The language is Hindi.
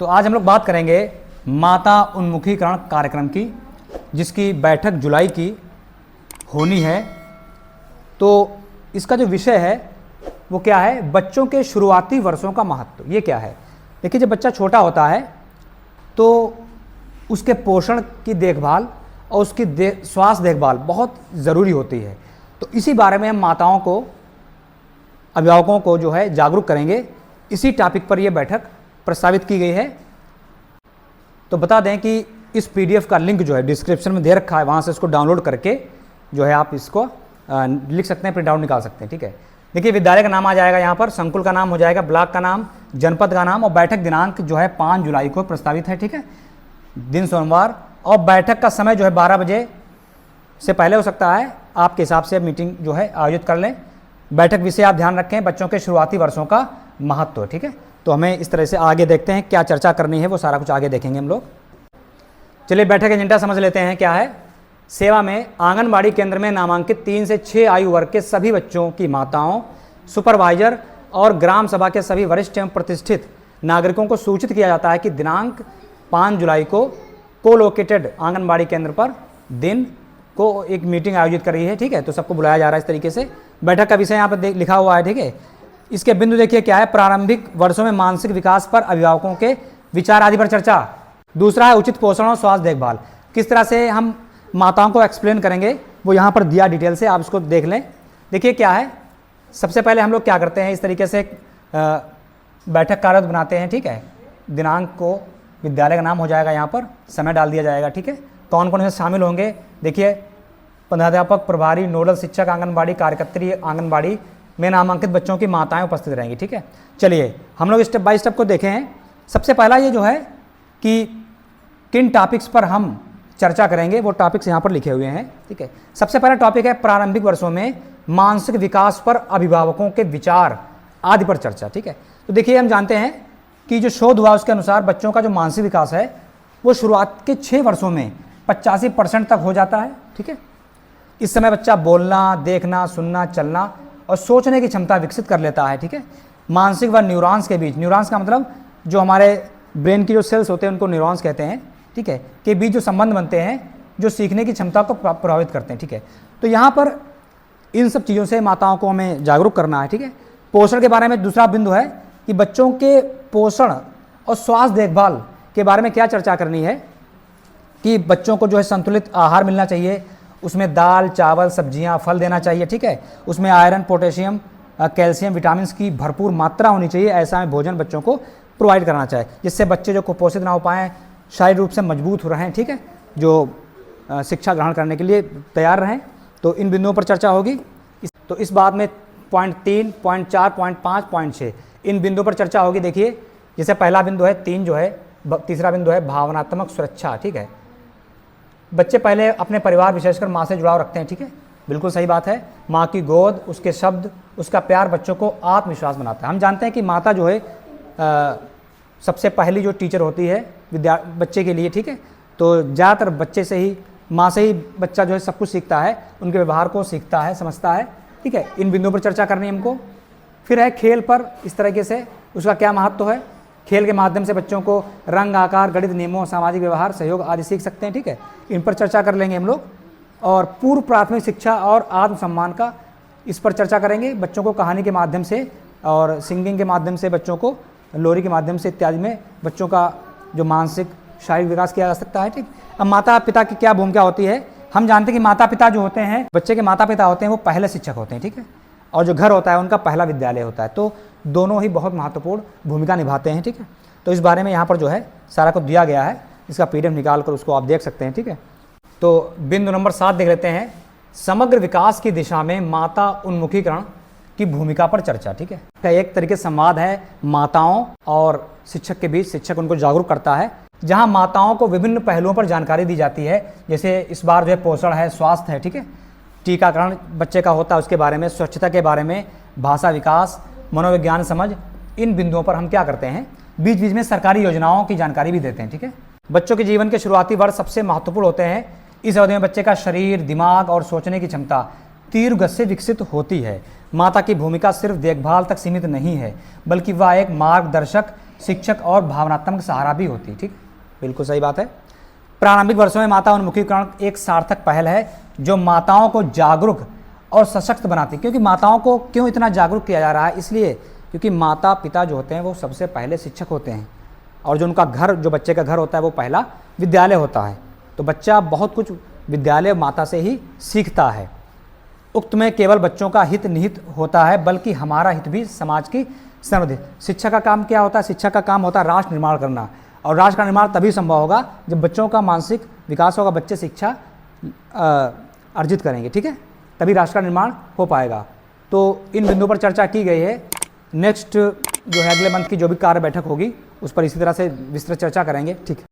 तो आज हम लोग बात करेंगे माता उन्मुखीकरण कार्यक्रम की, जिसकी बैठक जुलाई की होनी है। तो इसका जो विषय है वो क्या है, बच्चों के शुरुआती वर्षों का महत्व। ये क्या है, देखिए जब बच्चा छोटा होता है तो उसके पोषण की देखभाल और उसकी स्वास्थ्य देखभाल बहुत ज़रूरी होती है। तो इसी बारे में हम माताओं को, अभिभावकों को जो है जागरूक करेंगे। इसी टॉपिक पर यह बैठक प्रस्तावित की गई है। तो बता दें कि इस पीडीएफ का लिंक जो है डिस्क्रिप्शन में दे रखा है, वहाँ से इसको डाउनलोड करके जो है आप इसको लिख सकते हैं, प्रिंट आउट निकाल सकते हैं। ठीक है, देखिए विद्यालय का नाम आ जाएगा यहाँ पर, संकुल का नाम हो जाएगा, ब्लॉक का नाम, जनपद का नाम और बैठक दिनांक जो है 5 जुलाई को प्रस्तावित है। ठीक है, दिन सोमवार, और बैठक का समय जो है 12 बजे से पहले हो सकता है, आपके हिसाब से मीटिंग जो है आयोजित कर लें। बैठक विषय आप ध्यान रखें, बच्चों के शुरुआती वर्षों का महत्व। ठीक है, तो हमें इस तरह से आगे देखते हैं क्या चर्चा करनी है, वो सारा कुछ आगे देखेंगे हम लोग। चलिए बैठक एजेंडा समझ लेते हैं क्या है। सेवा में आंगनबाड़ी केंद्र में नामांकित 3 से 6 आयु वर्ग के सभी बच्चों की माताओं, सुपरवाइजर और ग्राम सभा के सभी वरिष्ठ एवं प्रतिष्ठित नागरिकों को सूचित किया जाता है कि दिनांक 5 जुलाई को कोलोकेटेड आंगनबाड़ी केंद्र पर दिन को एक मीटिंग आयोजित कर रही है। ठीक है, तो सबको बुलाया जा रहा है इस तरीके से। बैठक का विषय यहाँ पर लिखा हुआ है। ठीक है, इसके बिंदु देखिए क्या है, प्रारंभिक वर्षों में मानसिक विकास पर अभिभावकों के विचार आदि पर चर्चा। दूसरा है उचित पोषण और स्वास्थ्य देखभाल। किस तरह से हम माताओं को एक्सप्लेन करेंगे वो यहाँ पर दिया डिटेल से, आप इसको देख लें। देखिए क्या है, सबसे पहले हम लोग क्या करते हैं, इस तरीके से बैठक कार्य बनाते हैं। ठीक है, दिनांक को विद्यालय का नाम हो जाएगा, यहाँ पर समय डाल दिया जाएगा। ठीक है, कौन कौन इसमें शामिल होंगे, देखिए प्रधानाध्यापक, प्रभारी, नोडल शिक्षक आंगनबाड़ी, कार्यकर्त्री आंगनबाड़ी में नामांकित बच्चों की माताएं उपस्थित रहेंगी। ठीक है, चलिए हम लोग स्टेप बाय स्टेप को देखें हैं। सबसे पहला ये जो है कि किन टॉपिक्स पर हम चर्चा करेंगे, वो टॉपिक्स यहाँ पर लिखे हुए हैं। ठीक है, सबसे पहला टॉपिक है प्रारंभिक वर्षों में मानसिक विकास पर अभिभावकों के विचार आदि पर चर्चा। ठीक है, तो देखिए हम जानते हैं कि जो शोध हुआ उसके अनुसार बच्चों का जो मानसिक विकास है वो शुरुआत के 6 वर्षों में 85% तक हो जाता है। ठीक है, इस समय बच्चा बोलना, देखना, सुनना, चलना और सोचने की क्षमता विकसित कर लेता है। ठीक है, मानसिक व न्यूरॉन्स के बीच, न्यूरॉन्स का मतलब जो हमारे ब्रेन की जो सेल्स होते हैं उनको न्यूरॉन्स कहते हैं। ठीक है, के बीच जो संबंध बनते हैं जो सीखने की क्षमता को प्रभावित करते हैं। ठीक है, तो यहाँ पर इन सब चीज़ों से माताओं को हमें जागरूक करना है। ठीक है, पोषण के बारे में दूसरा बिंदु है कि बच्चों के पोषण और स्वास्थ्य देखभाल के बारे में क्या चर्चा करनी है कि बच्चों को जो है संतुलित आहार मिलना चाहिए, उसमें दाल, चावल, सब्जियां, फल देना चाहिए। ठीक है, उसमें आयरन, पोटेशियम, कैल्शियम, विटामिन की भरपूर मात्रा होनी चाहिए। ऐसा में भोजन बच्चों को प्रोवाइड करना चाहिए जिससे बच्चे जो कुपोषित ना हो पाएँ, शारीरिक रूप से मजबूत हो रहें। ठीक है, जो शिक्षा ग्रहण करने के लिए तैयार रहें। तो इन बिंदुओं पर चर्चा होगी। तो इस बात में पॉइंट 3, पॉइंट 4, पॉइंट 5, पॉइंट 6 इन बिंदुओं पर चर्चा होगी। देखिए जैसे पहला बिंदु है 3 जो है, तीसरा बिंदु है भावनात्मक सुरक्षा। ठीक है, बच्चे पहले अपने परिवार विशेषकर माँ से जुड़ाव रखते हैं। ठीक है, बिल्कुल सही बात है। माँ की गोद, उसके शब्द, उसका प्यार बच्चों को आत्मविश्वास बनाता है। हम जानते हैं कि माता जो है सबसे पहली जो टीचर होती है बच्चे के लिए। ठीक है, तो ज़्यादातर बच्चे से ही, माँ से ही बच्चा जो है सब कुछ सीखता है, उनके व्यवहार को सीखता है, समझता है। ठीक है, इन बिंदुओं पर चर्चा करनी है हमको। फिर है खेल पर, इस तरीके से उसका क्या महत्व है। खेल के माध्यम से बच्चों को रंग, आकार, गणित, नियमों, सामाजिक व्यवहार, सहयोग आदि सीख सकते हैं। ठीक है, इन पर चर्चा कर लेंगे हम लोग। और पूर्व प्राथमिक शिक्षा और आत्मसम्मान का, इस पर चर्चा करेंगे। बच्चों को कहानी के माध्यम से और सिंगिंग के माध्यम से, बच्चों को लोरी के माध्यम से इत्यादि में बच्चों का जो मानसिक शारीरिक विकास किया जा सकता है। ठीक, अब माता पिता की क्या भूमिका होती है। हम जानते हैं कि माता पिता जो होते हैं, बच्चे के माता पिता होते हैं, वो पहले शिक्षक होते हैं। ठीक है, और जो घर होता है उनका पहला विद्यालय होता है। तो दोनों ही बहुत महत्वपूर्ण भूमिका निभाते हैं। ठीक है, तो इस बारे में यहाँ पर जो है सारा कुछ दिया गया है, इसका पीडीएफ निकाल कर उसको आप देख सकते हैं। ठीक है, तो बिंदु नंबर 7 देख लेते हैं, समग्र विकास की दिशा में माता उन्मुखीकरण की भूमिका पर चर्चा। ठीक है, एक तरीके से संवाद है माताओं और शिक्षक के बीच। शिक्षक उनको जागरूक करता है, जहां माताओं को विभिन्न पहलुओं पर जानकारी दी जाती है। जैसे इस बार जो है पोषण है, स्वास्थ्य है। ठीक है, टीकाकरण बच्चे का होता है उसके बारे में, स्वच्छता के बारे में, भाषा विकास, मनोविज्ञान समझ। इन बिंदुओं पर हम क्या करते हैं, बीच बीच में सरकारी योजनाओं की जानकारी भी देते हैं। ठीक है, बच्चों के जीवन के शुरुआती वर्ष सबसे महत्वपूर्ण होते हैं। इस अवधि में बच्चे का शरीर, दिमाग और सोचने की क्षमता तीव्र गति से विकसित होती है। माता की भूमिका सिर्फ देखभाल तक सीमित नहीं है, बल्कि वह एक मार्गदर्शक, शिक्षक और भावनात्मक सहारा भी होती है। ठीक, बिल्कुल सही बात है। प्रारंभिक वर्षों में माता उन्मुखीकरण एक सार्थक पहल है जो माताओं को जागरूक और सशक्त बनाती है। क्योंकि माताओं को क्यों इतना जागरूक किया जा रहा है? इसलिए क्योंकि माता पिता जो होते हैं वो सबसे पहले शिक्षक होते हैं, और जो उनका घर, जो बच्चे का घर होता है वो पहला विद्यालय होता है। तो बच्चा बहुत कुछ विद्यालय माता से ही सीखता है। उक्त में केवल बच्चों का हित निहित होता है, बल्कि हमारा हित भी समाज की समृद्धि। शिक्षा का काम क्या होता है? शिक्षा का काम होता है राष्ट्र निर्माण करना, और राष्ट्र का निर्माण तभी संभव होगा जब बच्चों का मानसिक विकास होगा, बच्चे शिक्षा अर्जित करेंगे। ठीक है, तभी राष्ट्र का निर्माण हो पाएगा। तो इन बिंदुओं पर चर्चा की गई है। नेक्स्ट जो है अगले मंथ की जो भी कार्य बैठक होगी उस पर इसी तरह से विस्तृत चर्चा करेंगे। ठीक है।